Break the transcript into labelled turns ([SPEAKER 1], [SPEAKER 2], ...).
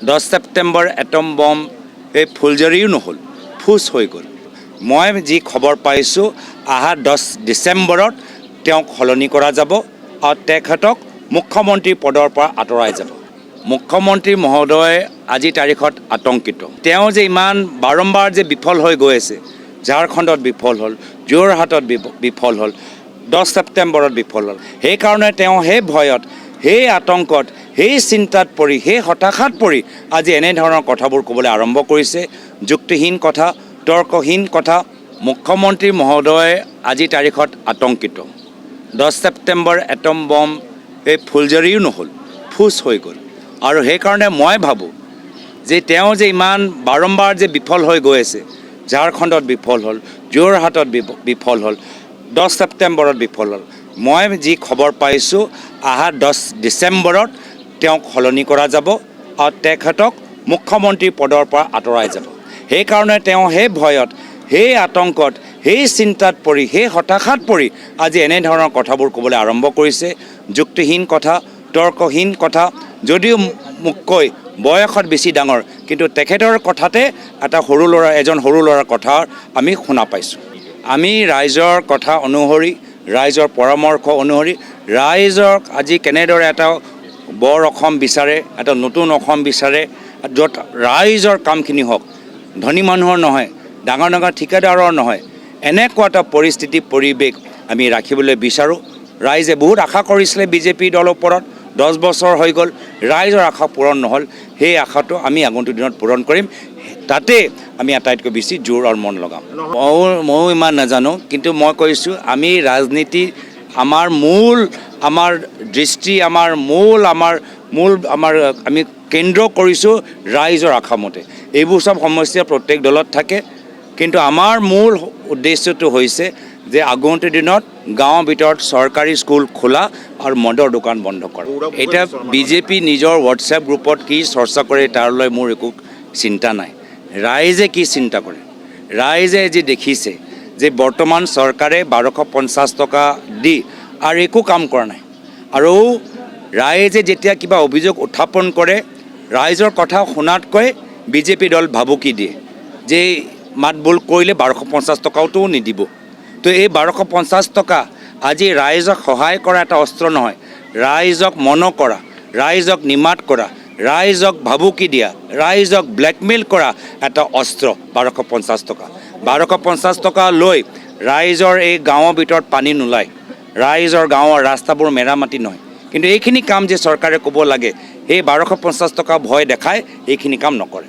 [SPEAKER 1] 10 September atom বম এই ফুলজাৰিও নহ'ল, ফুচ হৈ গ'ল। মই যি খবৰ পাইছোঁ অহা 10 ডিচেম্বৰত তেওঁক সলনি কৰা যাব আৰু তেখেতক মুখ্যমন্ত্ৰী পদৰ পৰা আঁতৰাই যাব। মুখ্যমন্ত্ৰী মহোদয় আজি তাৰিখত আতংকিত। তেওঁ যে ইমান বাৰম্বাৰ যে বিফল হৈ গৈ আছে, ঝাৰখণ্ডত বিফল হ'ল, যোৰহাটত বিফল হ'ল, 10 ছেপ্টেম্বৰত বিফল হ'ল। সেইকাৰণে তেওঁ সেই ভয়ত, সেই আতংকত, সেই চিন্তাত পৰি, সেই হতাশাত পৰি আজি এনেধৰণৰ কথাবোৰ ক'বলৈ আৰম্ভ কৰিছে। যুক্তিহীন কথা, তৰ্কহীন কথা। মুখ্যমন্ত্ৰী মহোদয় আজি তাৰিখত আতংকিত। 10 ছেপ্টেম্বৰ এটম বম এই ফুলজাৰিও নহ'ল, ফুচ হৈ গ'ল। আৰু সেইকাৰণে মই ভাবোঁ যে তেওঁ যে ইমান বাৰম্বাৰ যে বিফল হৈ গৈ আছে, ঝাৰখণ্ডত বিফল হ'ল, যোৰহাটত বিফল হ'ল, 10 ছেপ্টেম্বৰত বিফল হ'ল। মই যি খবৰ পাইছোঁ অহা 10 ডিচেম্বৰত তেওঁক সলনি কৰা যাব আৰু তেখেতক মুখ্যমন্ত্ৰী পদৰ পৰা আঁতৰাই যাব। সেইকাৰণে তেওঁ সেই ভয়ত, সেই আতংকত, সেই চিন্তাত পৰি, সেই হতাশাত পৰি আজি এনেধৰণৰ কথাবোৰ ক'বলৈ আৰম্ভ কৰিছে। যুক্তিহীন কথা, তৰ্কহীন কথা। যদিও মোতকৈ বয়সত বেছি ডাঙৰ, কিন্তু তেখেতৰ কথাতে এজন সৰু ল'ৰাৰ কথা আমি শুনা পাইছোঁ। আমি ৰাইজৰ কথা অনুসৰি, ৰাইজৰ পৰামৰ্শ অনুসৰি, ৰাইজক আজি কেনেদৰে এটা বৰ অসম বিচাৰে, এটা নতুন অসম বিচাৰে, য'ত ৰাইজৰ কামখিনি হওক, ধনী মানুহৰ নহয়, ডাঙৰ ডাঙৰ ঠিকাদাৰৰ নহয়, এনেকুৱা এটা পৰিৱেশ আমি ৰাখিবলৈ বিচাৰোঁ। ৰাইজে বহুত আশা কৰিছিলে বিজেপি দলৰ ওপৰত। 10 বছৰ হৈ গ'ল, ৰাইজৰ আশা পূৰণ নহ'ল। সেই আশাটো আমি আগন্তুক দিনত পূৰণ কৰিম। তাতে আমি আটাইতকৈ বেছি জোৰ আৰু মন লগাম। ময়ো ইমান নাজানো, কিন্তু মই কৈছোঁ আমি ৰাজনীতি আমাৰ দৃষ্টি, আমি কেন্দ্ৰ কৰিছোঁ ৰাইজৰ আশামতে। এইবোৰ চব সমস্যা প্ৰত্যেক দলত থাকে, কিন্তু আমাৰ মূল উদ্দেশ্যটো হৈছে যে আগন্তুক দিনত গাঁৱৰ ভিতৰত চৰকাৰী স্কুল খোলা আৰু মদৰ দোকান বন্ধ কৰা। এতিয়া বিজেপি নিজৰ হোৱাটছএপ গ্ৰুপত কি চৰ্চা কৰে তাৰলৈ মোৰ একো চিন্তা নাই। ৰাইজে কি চিন্তা কৰে? ৰাইজে যি দেখিছে যে বৰ্তমান চৰকাৰে 1250 টকা দি আৰু একো কাম কৰা নাই। আৰু ৰাইজে যেতিয়া কিবা অভিযোগ উত্থাপন কৰে, ৰাইজৰ কথা শুনাতকৈ বিজেপি দল ভাবুকি দিয়ে যে মাতবোল কৰিলে 1250 টকাওতো নিদিব। তো এই 1250 টকা আজি ৰাইজক সহায় কৰা এটা অস্ত্ৰ নহয়, ৰাইজক মন কৰা, ৰাইজক নিমাত কৰা, ৰাইজক ভাবুকি দিয়া, ৰাইজক ব্লেকমেইল কৰা এটা অস্ত্ৰ 1250 টকা। 1250 টকা লৈ ৰাইজৰ এই গাঁৱৰ ভিতৰত পানী নোলায়, ৰাইজৰ গাঁৱৰ ৰাস্তাবোৰ মেৰামতি নহয়। কিন্তু এইখিনি কাম যে চৰকাৰে ক'ব লাগে, সেই 1250 টকা ভয় দেখাই এইখিনি কাম নকৰে।